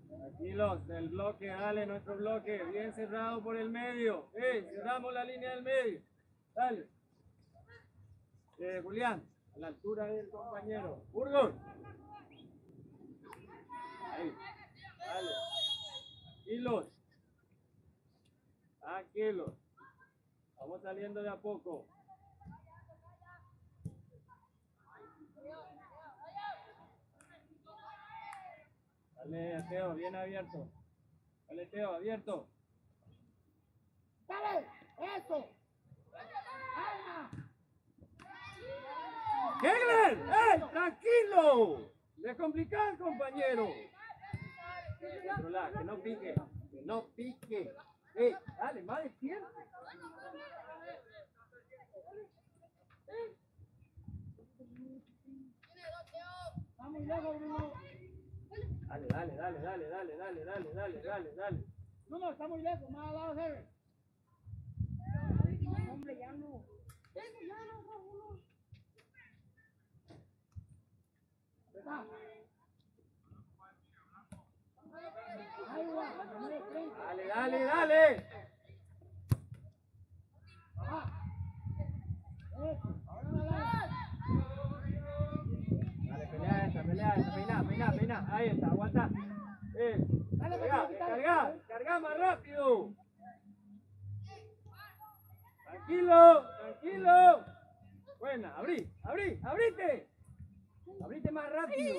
Tranquilos, del bloque, dale, nuestro bloque, bien cerrado por el medio. Cerramos la línea del medio. Dale. Julián, a la altura del compañero. Burgos. Ahí. Dale. Tranquilos. Tranquilos. Vamos saliendo de a poco. Dale, Teo, bien abierto. Dale, Teo, abierto. ¡Dale! ¡Eso! ¡Kegler! ¡Tranquilo! ¡Descomplicad, compañero! Controlar, que no pique. Que no pique. Dale, más de tiempo. Vamos lejos, Bruno. Dale. No, está muy lejos, más al lado, Jerry. Hombre, ya no. Dale. Pelea esa, peina. Ahí está, aguanta. Carga más rápido. Tranquilo. Buena, abrite. Abrite más rápido.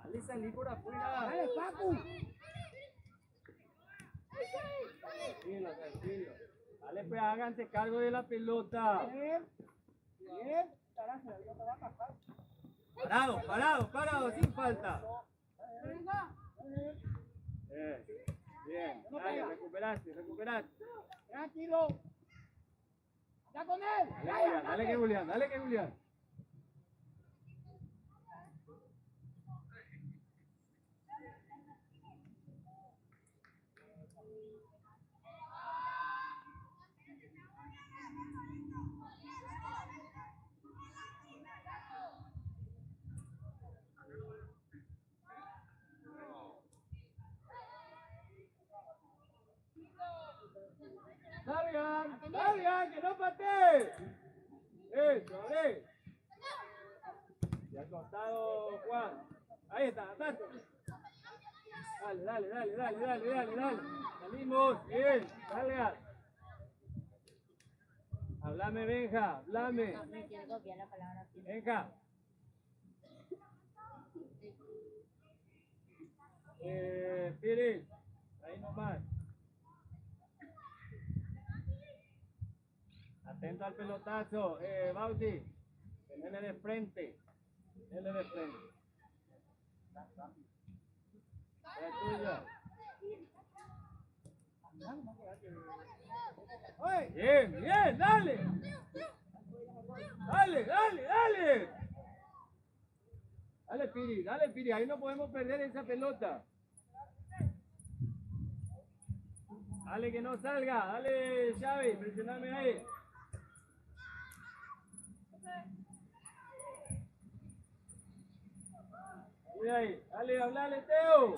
Dale, salí por afuera. Dale, Paco. Tranquilo. Dale, pues háganse cargo de la pelota. Bien. Carajo, yo te voy a pasar. Parado, sin falta. Bien, dale, recuperaste. Tranquilo. ¡Ya con él! Dale que Julián. Salgan, que no patee. Eso, abre. Y al costado, Juan. Ahí está, ataque. Dale. Salimos, bien, dale. Háblame, Benja, háblame. Benja. Pires, ahí nomás. Atento al pelotazo, Bauti. Tenele de frente. Es tuya. Bien, dale. Dale, Piri, ahí no podemos perder esa pelota. Dale, que no salga, dale, Xavi, presioname ahí. Mira ahí, dale, hablale, Teo.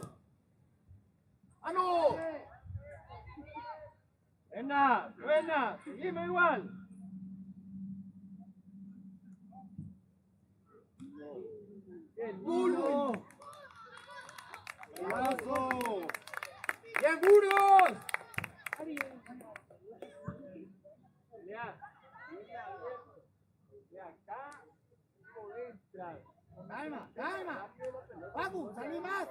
¡Ano! Buena, buena, seguimos igual. ¡Bien, duro! ¡Brazo! ¡Bien, Burgos! Ya, de acá por entrar. Calma, calma. Vamos, salí más.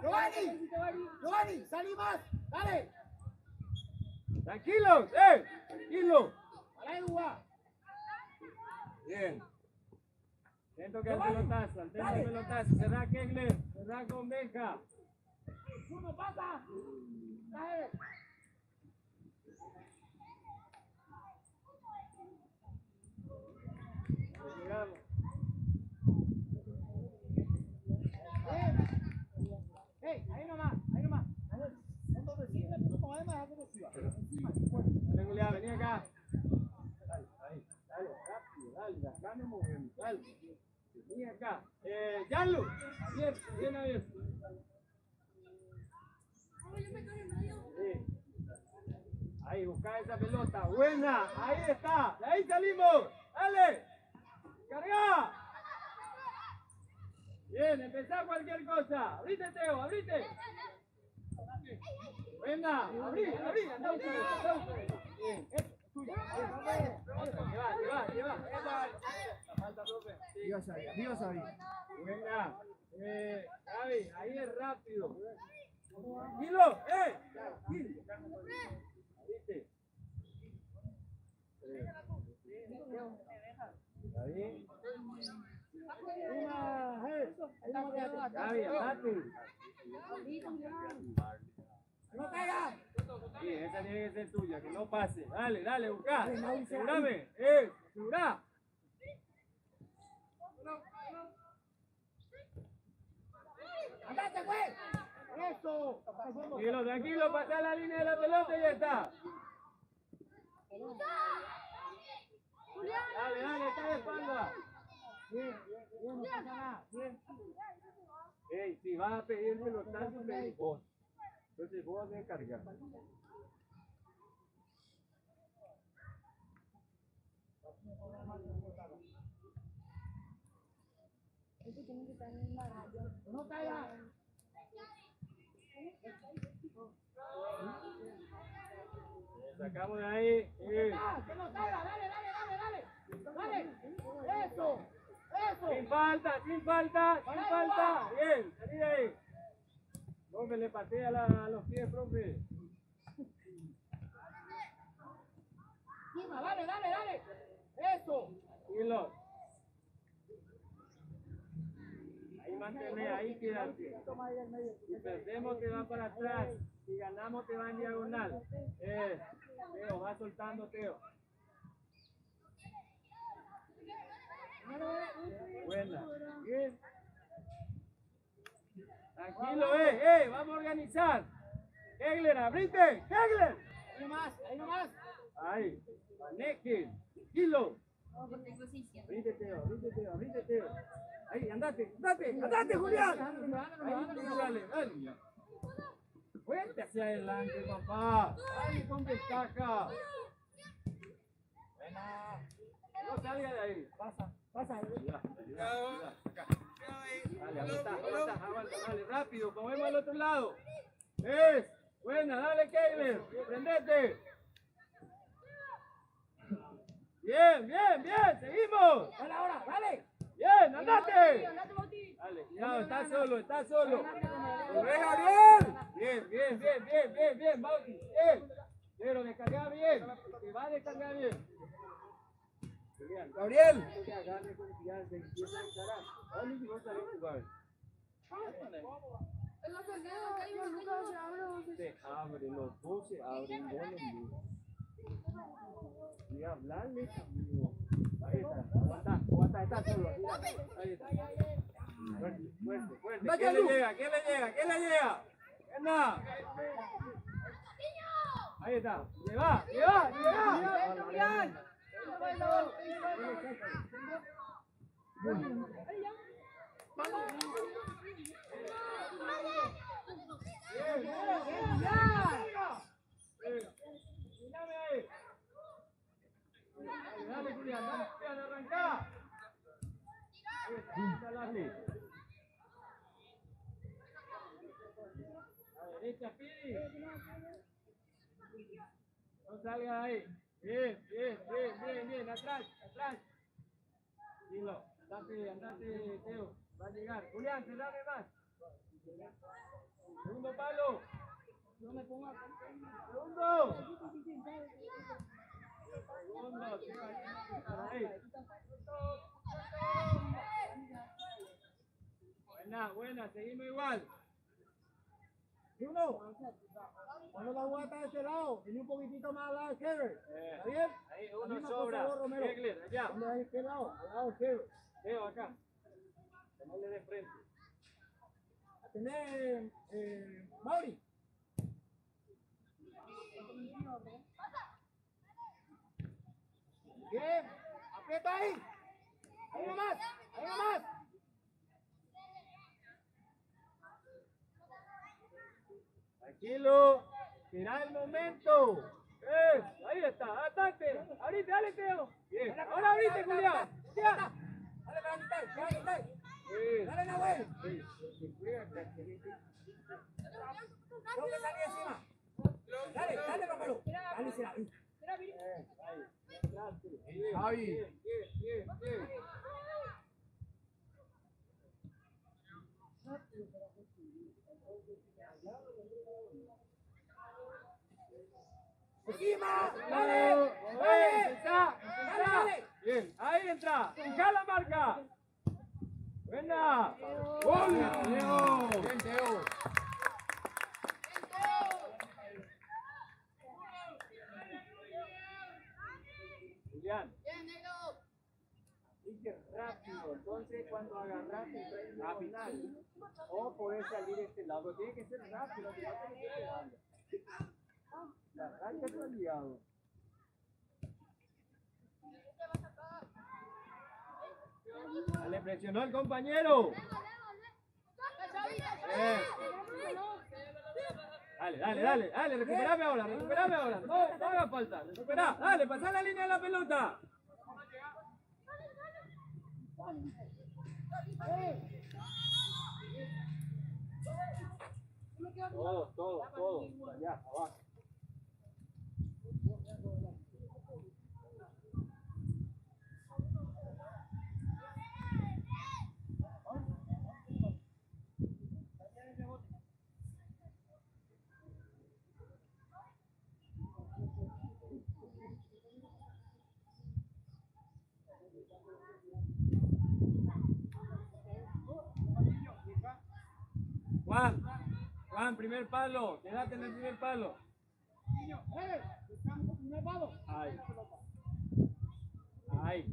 Giovanni, salí más. Dale. Tranquilos, tranquilo. Bien. Atento que al pelotazo, atento al pelotazo. Cerrá Kegler, cerrá con Benja. Uno pasa. Dale. Llegamos. Ahí nomás, ahí nomás. Cuando recibe, tú no además agresiva. Encima, fuerte. Dale, Julián, vení acá. Dale, ahí, dale, rápido, dale, acá no movemos, dale. Vení acá. Yanlu, abierto, bien abierto. Sí. Ahí, busca esa pelota, buena, ahí está, de ahí salimos, dale, carga. Bien, empezá cualquier cosa, abrite Teo, abrite. Buena, abrí, anda ustedes. Bien, lleva. Falta, profe. Dios sabía. Buena. Gaby, ahí es rápido. Tranquilo, tranquilo. ¿Viste? ¿Está bien? Gaby, andate. No caiga. Sí, esa tiene que ser tuya, que no pase. Dale, buscá. Asegurame, asegurá. ¡Andate, güey! ¡Eso! Tranquilo, pasá la línea de la pelota y ya está. Dale, está de espalda. Bien, no pasa nada. Bien. Ey, si vas a pedir pelotazo, pedís vos. Entonces vos vas a cargar. ¡No caiga! Sacamos de ahí. ¡Que no caiga! ¡Dale! ¡Eso! Sin falta. Bien, salí de ahí. Profe, le patea a los pies, profe. ¡Dale! ¡Eso! Tranquilo. Ahí mantener, ahí quédate. Si perdemos te va para atrás. Si ganamos te va en diagonal. Teo, va soltando, Teo. Buena. Bien. Tranquilo, vamos a organizar. Kegler, abrite. Kegler. Ahí nomás. Ahí. Manejen. Tranquilo. Abrite, Teo. Ahí, andate, Julián. Ahí, dale. Fuerte hacia adelante, papá. Dale con ventaja. Buena. No salga de ahí. Pasa. Dale, aguanta. Dale, rápido, movemos al otro lado. Buena, dale, Kegler. Prendete. Bien, seguimos. Dale ahora, dale. Bien, andate. Dale, cuidado, está solo. ¡Corre, Gabriel! Bien, Bauti. Bien. Pero descarga bien. Te va a descargar bien. Gabriel. Que agarre confianza y empieza a encarar. Dale, si no sale jugar. Se abre, los dos se abren, y hablarle, amigo. Ahí está, aguanta, está solo. Ahí está. Fuerte. ¿Quién le llega? Venga. Ahí está. Lleva. Dale, Julián, arranca. A la derecha, Piri. No salga ahí. Bien. Atrás. Dilo. Andate, Teo. Va a llegar. Julián, cerrame más. Segundo palo. Yo me pongo acá. Segundo. Ahí. Buena, seguimos igual. Bruno, cuando la guata de este lado, vení un poquitito más al lado de Kerr. ¿Está bien? Ahí uno sobra. Kegler, allá. ¿Dónde hay este lado? Al lado de Kerr. Veo acá. Tomarle de frente. A tener Mauri. Bien, aprieta ahí. Ahí nomás. Tranquilo, será el momento. Ahí está, ataque. Abrite, dale, Teo. Bien, ahora abrite, Julián. Ya. Dale, dale. Dale, Nahuel. No me salí encima. Dale, Rómulo. Dale, será. Ahí. Bien. Encima. Dale. Bien, ahí entra. Fija la marca. Buena. ¡Gol! Bien, Teo. Julián. Dice rápido, entonces cuando agarraste al final, o podés salir de este lado, tiene que ser rápido, que no tiene que ser la arranca está liado. Le presionó al compañero. Dale, recuperame ahora. No haga falta, recuperá, dale, pasá la línea de la pelota. Todo, allá, abajo. Juan, primer palo, quédate en el primer palo. Ahí.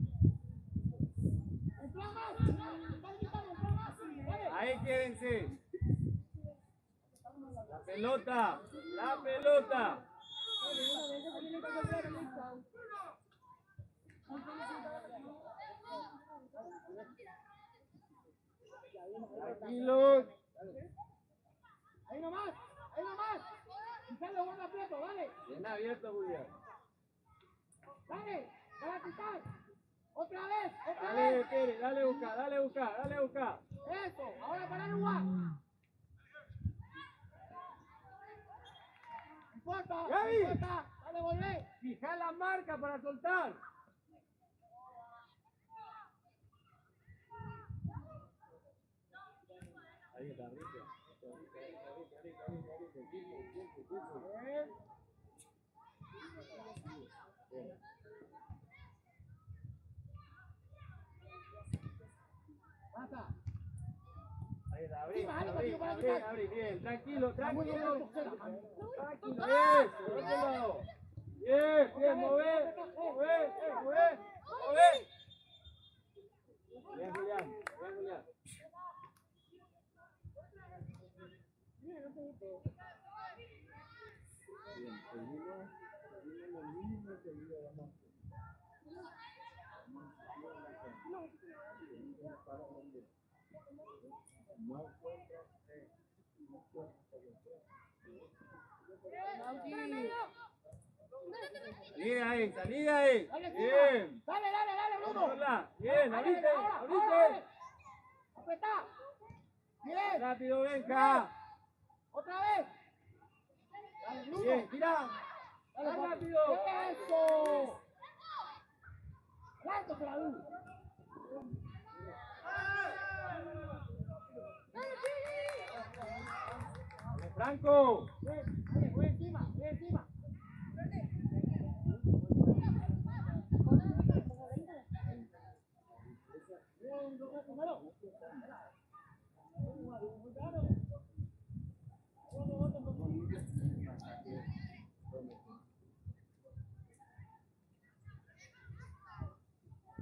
Ahí quédense. La pelota. Tranquilos. Ahí nomás. Quizás lo vuelva aprieto, dale. Bien abierto, Julián. Dale, para quitar. Otra vez. Dale, Pérez, dale buscar. Eso, ahora para el lugar. No importa. Dale, volvé. Fija la marca para soltar. Ahí está, Pasa. Ahí está, abrí, bien, tranquilo. Eso, bien, mover. Bien, Julián. Salida ahí, salida ahí. Bien. Dale, Bruno. Hola. Bien, abrite, abrite. Dale. Apretá. Bien. Rápido, venga. Otra vez. Dale, Bruno. Bien, tira. Dale, rápido. Eso. Blanco se la du. Franco. Voy encima, voy encima.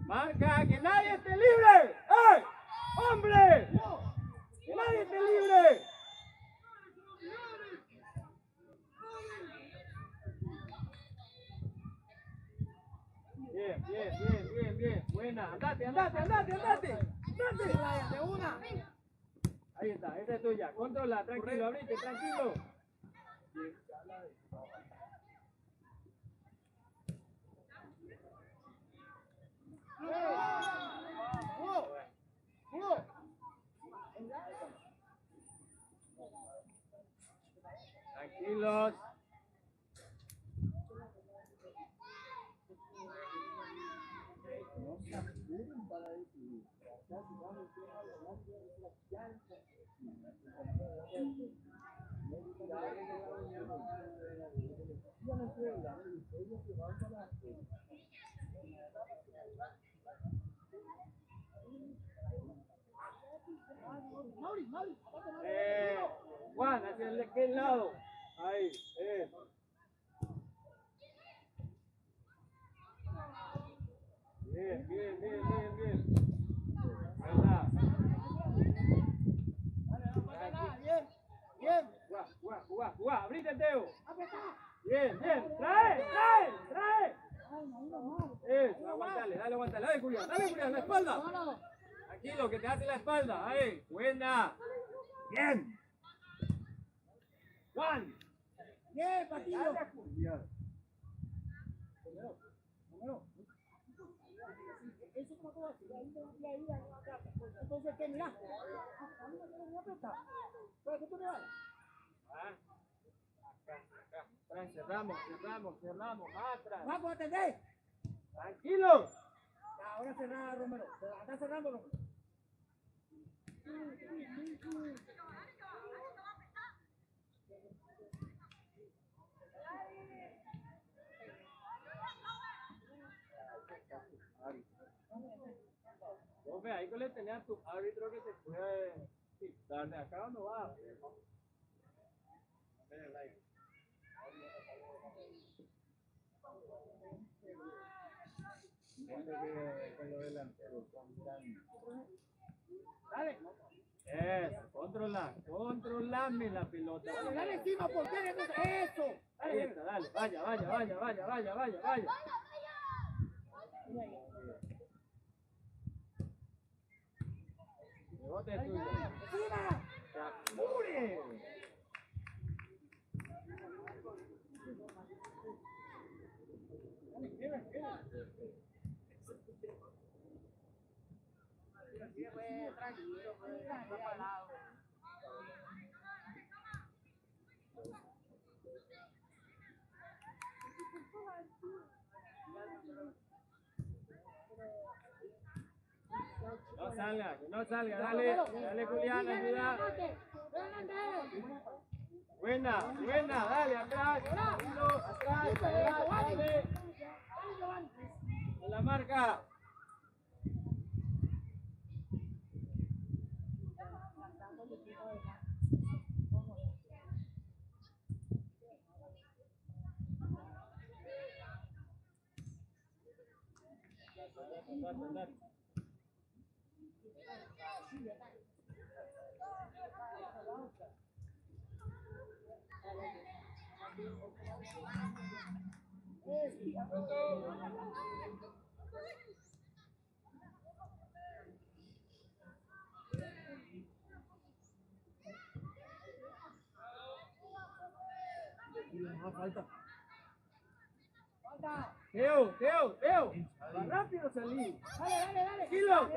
Marca, que nadie esté libre. ¡Ey! ¡Hombre! ¡Que nadie esté libre! Bien, bien, bien, bien, bien. Buena. Andate, andate, andate, andate. Andate. De una. Ahí está, esa es tuya. Controla, tranquilo, abrite, tranquilo. Tranquilos. Juan, hacia aquel lado. Ahí, Bien, bien, bien, bien, bien. Ahí está. Bien, bien. Jugá, abrite, Teo. Apretá. Bien, bien. Trae. Eso, aguantale, dale, Julián, la espalda. Tranquilo, que te hace la espalda. Ahí, buena. Bien. Juan. Bien, Patillo. Eso como todo así, ahí, entonces, ¿qué? Mirá. A mí me aprieta. ¿Para qué tú me vas? Acá. Atrás, cerramos. Atrás. Vamos a atender. Tranquilos. Ahora cerrada, Romero. Acá cerrando, Romero. Profe, ahí que le tenía a tu árbitro que te puede dar de acá o no va. Dale. Controlame la pelota. Dale encima, ¿por qué? Eso. Ahí está, dale, vaya. Rebote tuyo. ¡Encima! ¡Apure! Tranquilo, No salga, dale Julián, ayuda. Buena, dale, atrás, dale. En la marca. Andate. falta. Teo. Va rápido salí. Dale. Tranquilo,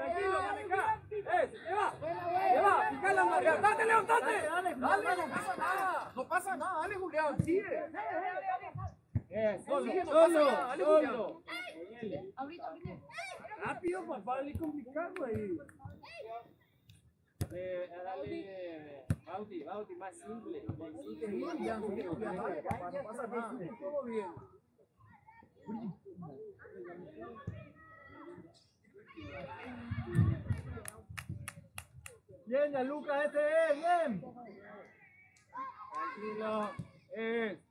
maneja. Lleva, pica la marca. Date, León, date. Dale, no pasa nada. No pasa nada, dale, Julián, sigue. Solo. Ahorita. Rápido, papá, le complicado ahí. Dale, Bauti, más simple. Ya, dale, papá, no pasa nada. Todo bien. Bien, ya Lucas, bien. Tranquilo.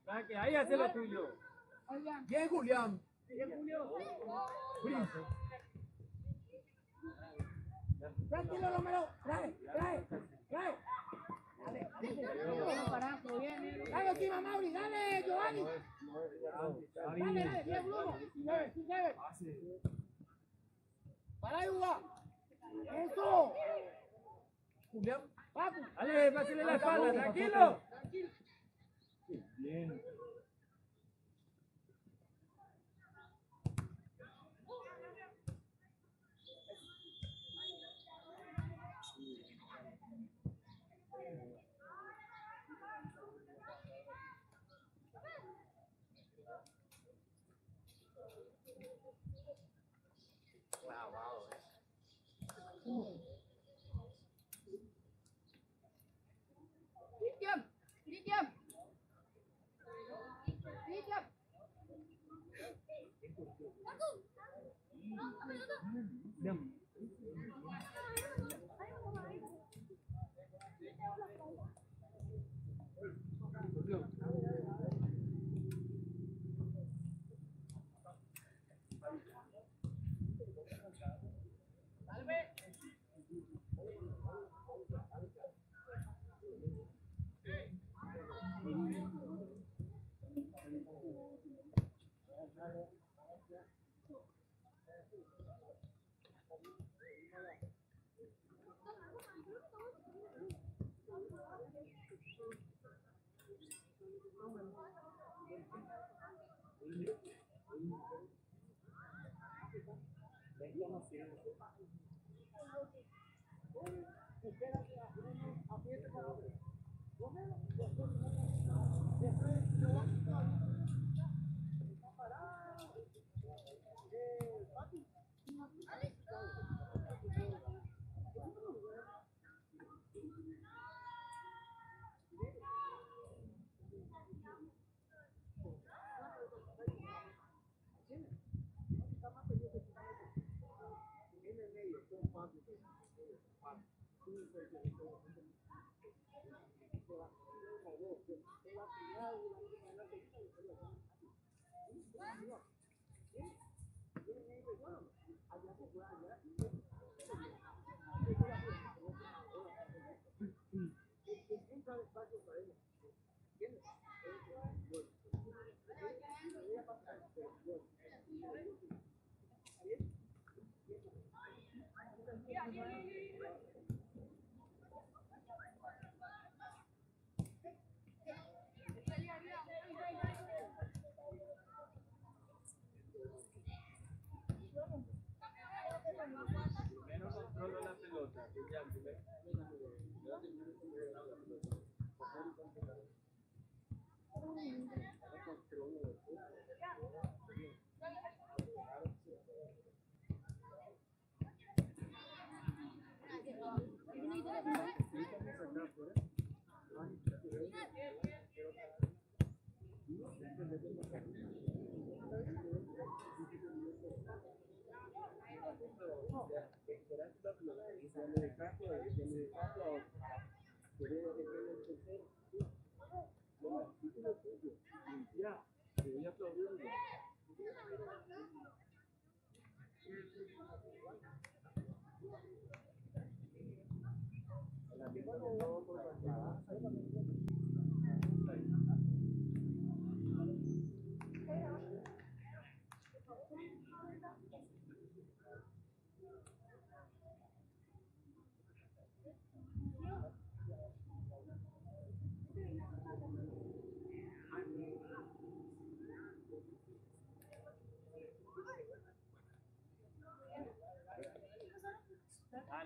Tranqui, ahí hace lo tuyo. Bien, Julián. Tranquilo, Romero. Trae. Dale encima, Mauri. Dale, Giovanni. Dale, bien, Bruno. Sigue. Para ayudar. Eso. Julián. Papu. Dale, pásale la espalda, tranquilo. Bien.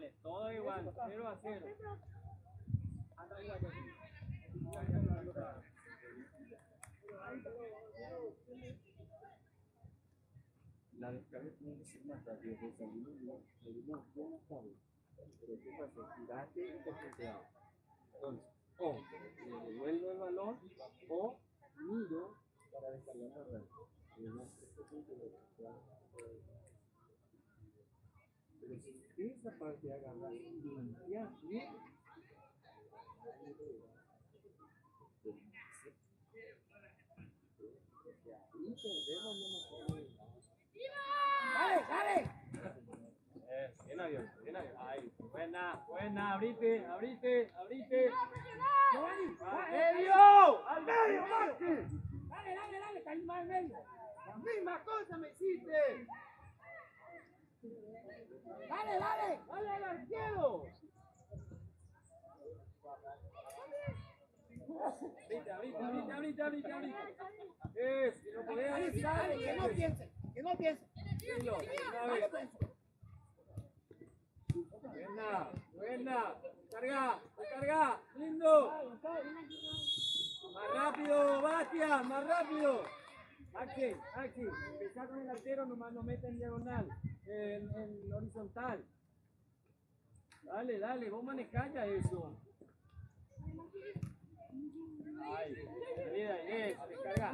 Dale, todo igual, 0-0. La descarga tiene que ser más rápido, porque salimos ya no estamos. Pero ¿qué pasa? Girate y te frenteado. Entonces, o le devuelvo el balón o miro para descargar más rápido. Pero si esa parte agarra ya bien, Dale, dale. Bien abierto, bien abierto. Ahí, buena, abrite. Giovanni, ¡Medio! ¡Al medio, Maxi! dale, caí más en medio. La misma cosa me hiciste. Dale. ¡Dale al arquero! Abrite. Si no podés, Dale, sale. que no piense. Dilo, una vez. Buena. Carga. Lindo. Más rápido, Bastian, más rápido. Axi, empezá con el arquero, nomás no mete en diagonal, en horizontal. Dale, vos manejás ya eso. Ahí, eso, descarga.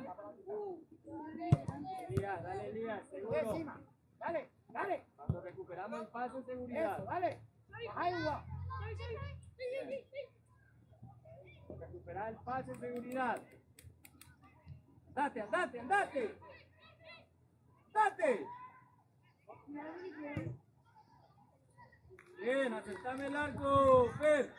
Elías, seguro. Encima. Dale. Cuando recuperamos el paso en seguridad. Eso, dale. Baja. Recuperar el paso en seguridad. Andate. Bien, aceptame el arco, Fer.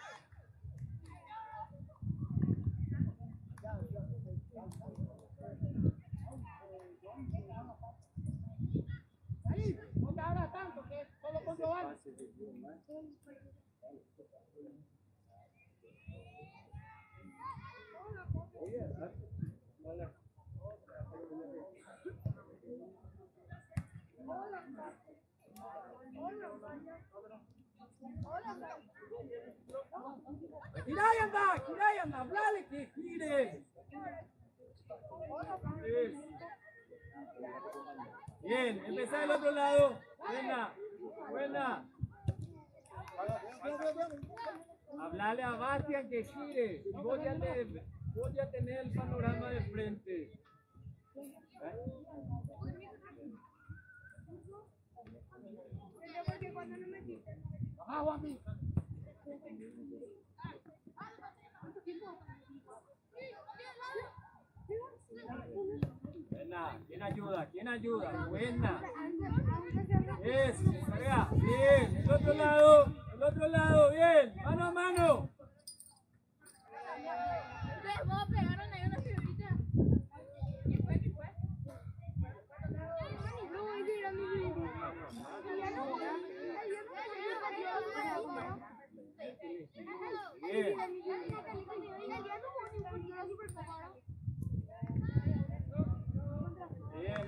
Ahí, no te abras tanto, que solo con Giovanni. Girá y anda, hablale que gire. Bien, empezá del otro lado. Buena. Hablale a Bastian que gire. Y vos ya tenés el panorama de frente. Baja, Juanpi. Buena, ¿quién ayuda? Buena. Eso, carga. Bien, el otro lado, bien. Mano a mano. Ustedes dos pegaron ahí una figurita. ¿Qué fue? No, era mi vida.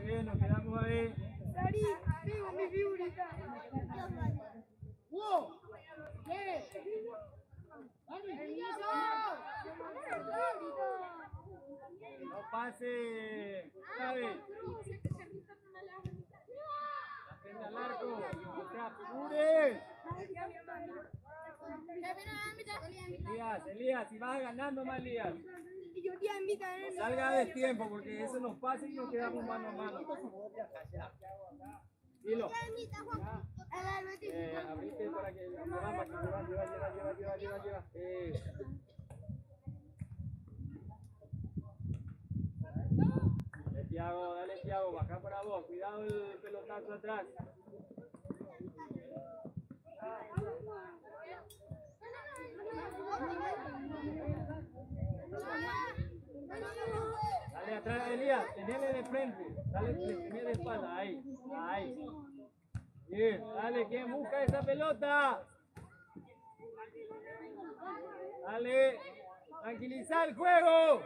Bien, nos quedamos ahí. Dari, tengo mi figurita. ¡Wow! ¿Qué? No pase. ¿Sabes? Aprende al arco. No te apures. Elías, si vas ganando más, Elías. No salga de tiempo porque eso nos pasa y nos quedamos mano a mano. Dilo. Abrite para que lleva. Dale, Thiago, baja para vos. Cuidado el pelotazo atrás. Dale atrás, Elías, tenele de frente, dale, tenele de espalda, ahí. Bien, dale, ¿quién busca esa pelota? Dale, tranquilizar el juego.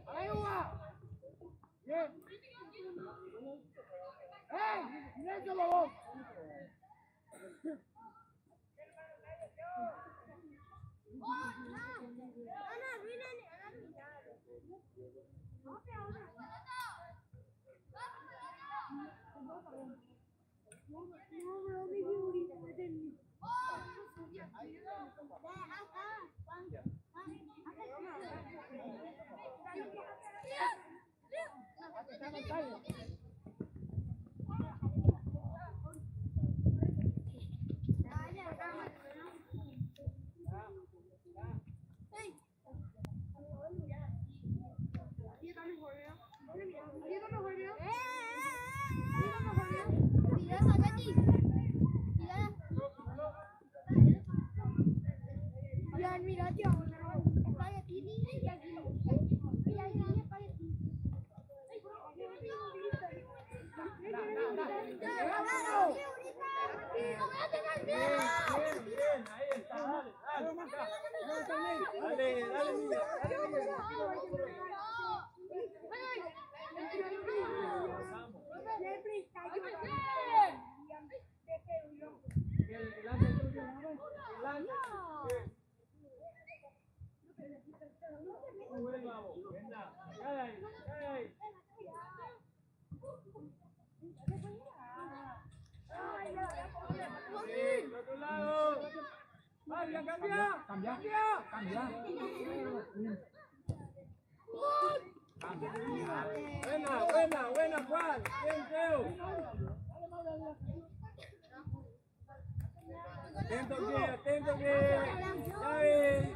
Ahí va. Bien. ¡Silencio, bobo! Mira, tío, Bien, ahí está, dale, dale, Miguel, otro lado. Cambia. Buena, Juan. Bien, Teo. Atento que.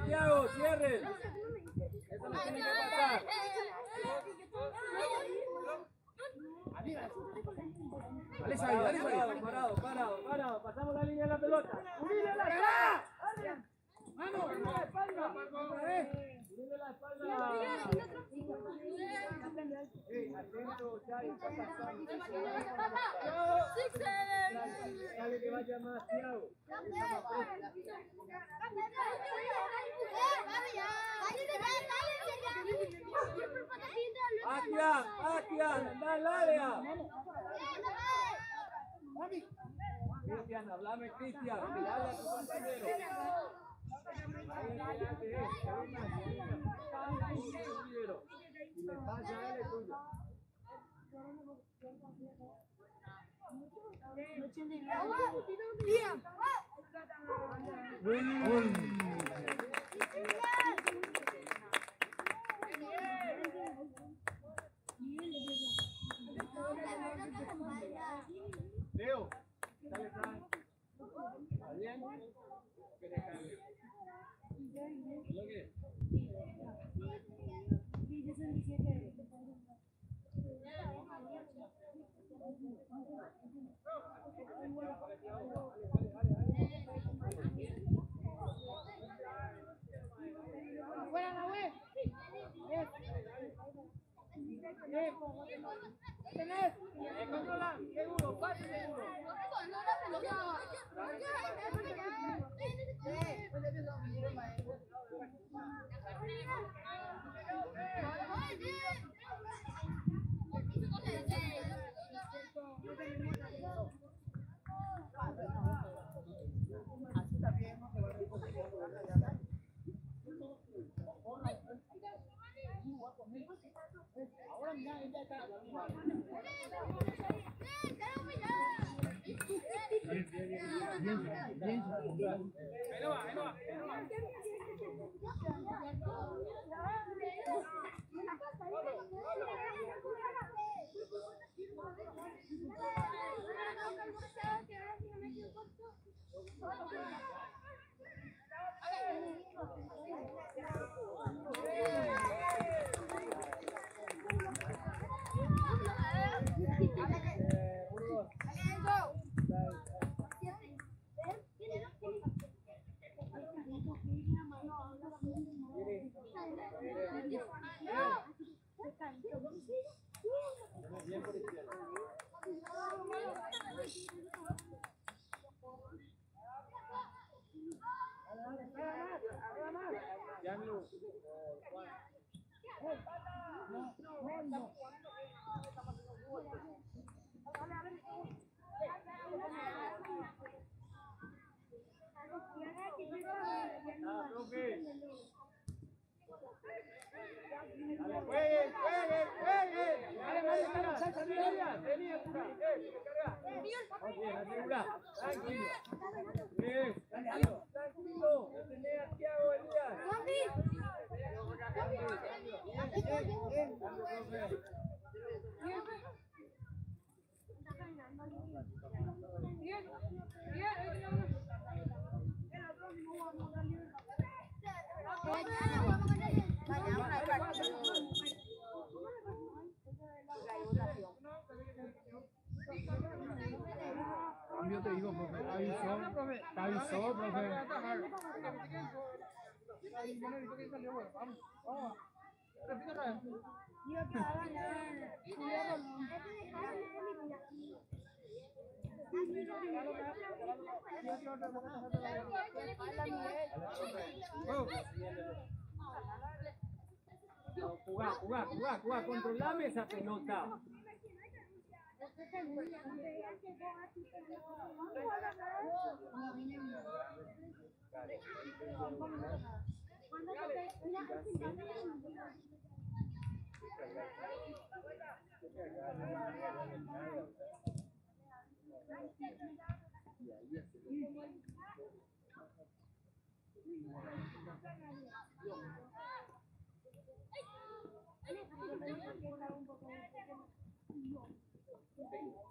Thiago, cierre. Eso no tiene que pasar. Dale, parado. Pasamos la línea de la pelota. ¡Unile la espalda! ¡Mano! ¡Unile la espalda! ¡Unile la espalda! Atento, Chay. Dale que vaya más, Thiago. Atia, anda al área. Cristian, hablame, Cristian. Mirale a tu compañero. Si le pasa a él, es tuyo. Leo, dale, Frank. ¿Está bien? Que le cambie. ¿Lo que? Buena la web. Controla, seguro, pase seguro. Ahora mira, ella está. Ahí no va. Bien por izquierda. Gianlu, Juan. No. Vení, apura. Recarga. Bien, asegura. Tranquilo. Bien, tranquilo. Detené a Thiago, Elías. Cambio te digo, profe. Te avisó, profe. Repito otra vez. Jugá, controlame esa pelota.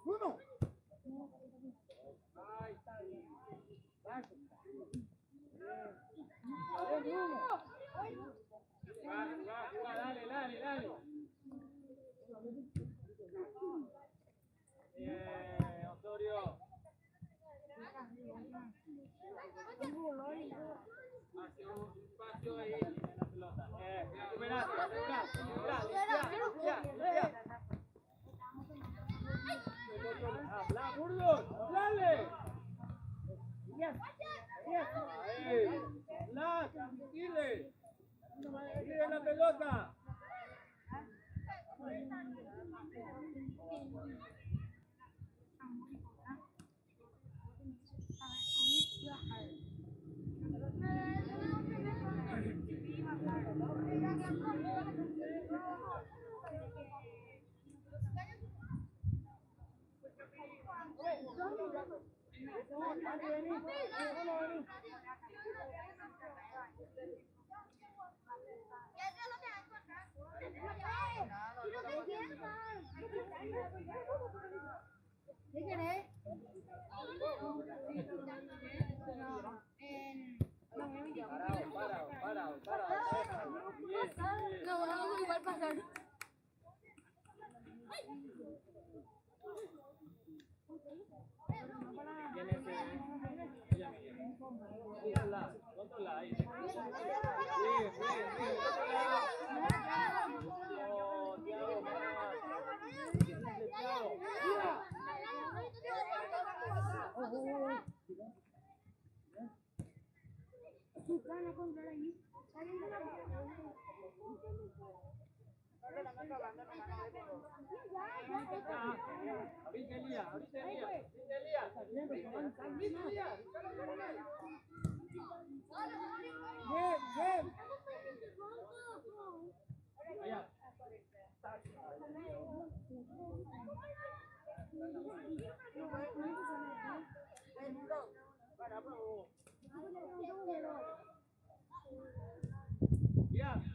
Bruno. Ahí está bien. Dale. Bien, Osorio. Hace un espacio ahí en la pelota. Recuperate, habla, Burgos, dale. Ahí, habla, tranquile. Tire la pelota. ¿Qué querés? Parado. No, vamos igual pasar. Controla ahí. Ahorita Elías. Bien. Allá. Ya.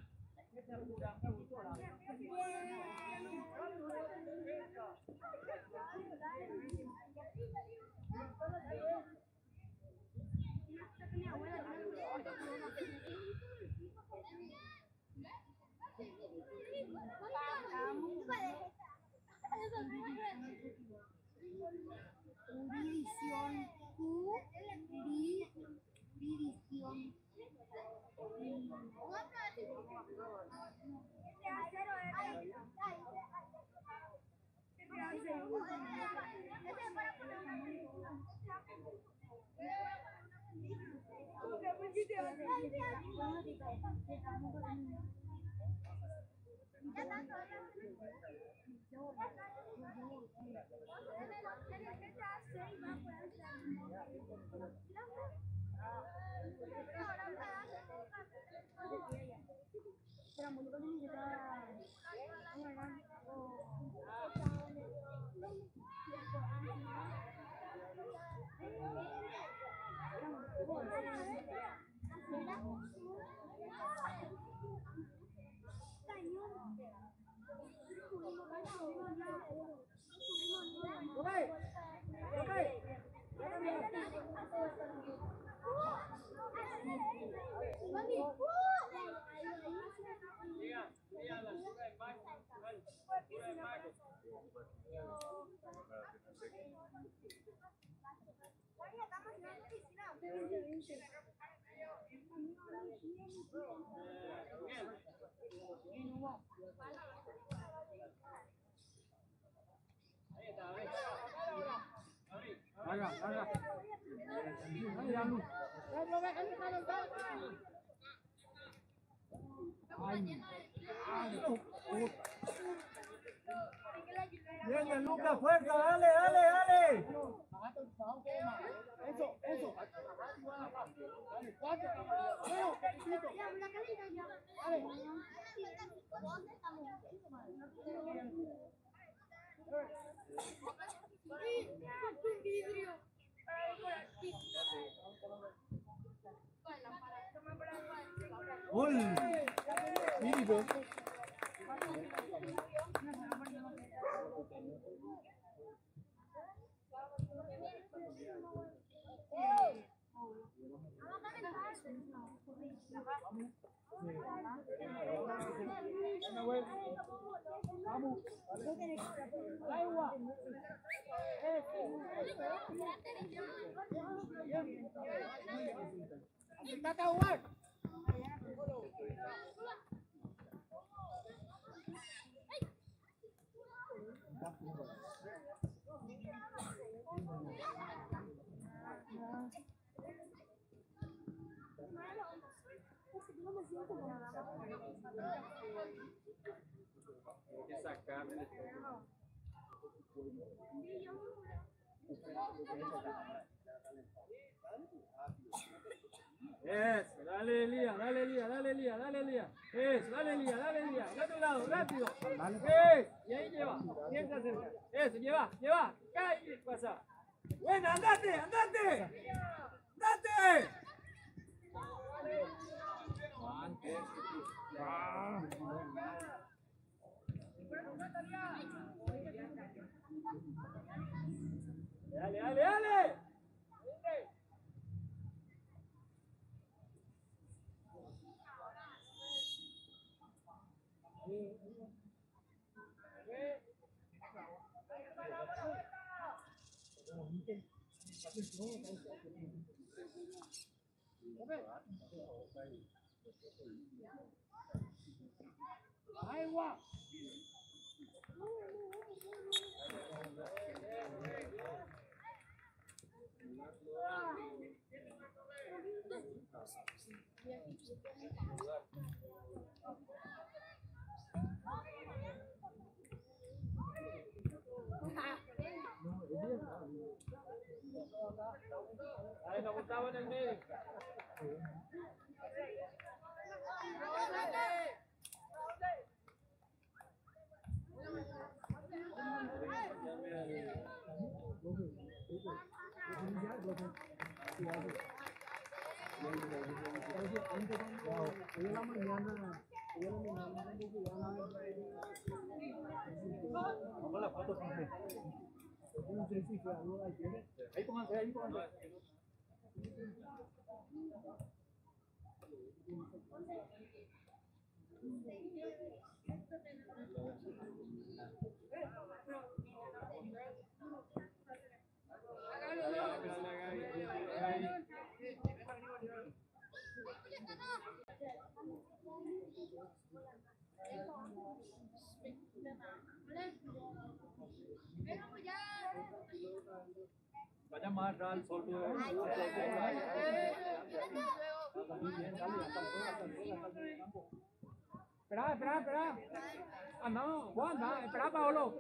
Haga, haga. Ahí, Alu. Viene Lucas, fuerza, dale, dale, dale. Eso. Dale, cuatro. Gol. Míralo. Vamos. Agua. Aceptate a jugar. Hay que sacarle. Eso, dale Elías, dale Elías, dale Elías, dale Elías. Eso, dale Elías, dale Elías. Al otro lado, rápido. Eso, y ahí lleva. ¿Quién se acerca? Eso, lleva. Cae, pasa. Bueno, andate. ¡Andate! Dale. Agua. Ahí nos gustaba en el medio. Vamos a la foto, Jorge. Ahí pónganse. Vaya más al sol. Espera. No, Juan, espera, Paolo.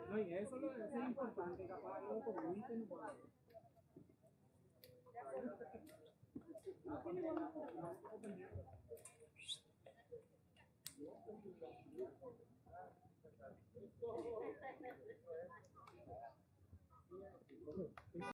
No, y eso es importante, capaz lo comuniquen.